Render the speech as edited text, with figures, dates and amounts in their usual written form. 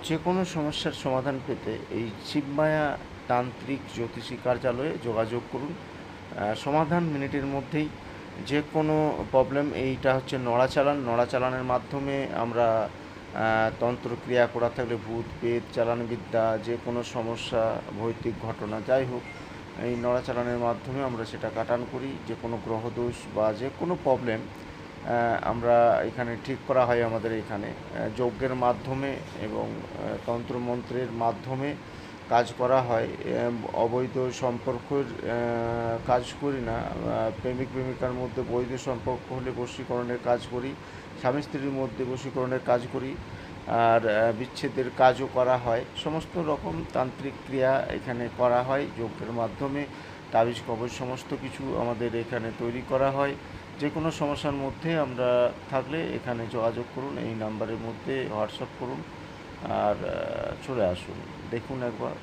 যে কোনো সমস্যার সমাধান পেতে এই শিবমায়া তান্ত্রিক জ্যোতিষী কার্যালয়ে যোগাযোগ করুন। সমাধান মিনিটের মধ্যেই। যে কোনো প্রবলেম, এইটা হচ্ছে নড়াচালানের মাধ্যমে আমরা তন্ত্রক্রিয়া করা থাকলে ভূত পেত চালানবিদ্যা যে কোনো সমস্যা ভৌতিক ঘটনা যাই হোক, এই নড়াচালানের মাধ্যমে আমরা সেটা কাটান করি। যে কোনো গ্রহদোষ বা যে কোনো প্রবলেম আমরা এখানে ঠিক করা হয় আমাদের এখানে যজ্ঞের মাধ্যমে এবং তন্ত্রমন্ত্রের মাধ্যমে কাজ করা হয়। অবৈধ সম্পর্কের কাজ করি না। প্রেমিক প্রেমিকার মধ্যে বৈধ সম্পর্ক হলে বশীকরণের কাজ করি, স্বামী স্ত্রীর মধ্যে বশীকরণের কাজ করি, আর বিচ্ছেদের কাজও করা হয়। সমস্ত রকম তান্ত্রিক ক্রিয়া এখানে করা হয় যজ্ঞের মাধ্যমে। তাবিজ কবজ সমস্ত কিছু আমাদের এখানে তৈরি করা হয়। যে কোনো সমস্যার মধ্যে আমরা থাকলে এখানে যোগাযোগ করুন, এই নাম্বারের মধ্যে হোয়াটসঅ্যাপ করুন আর চলে আসুন, দেখুন একবার।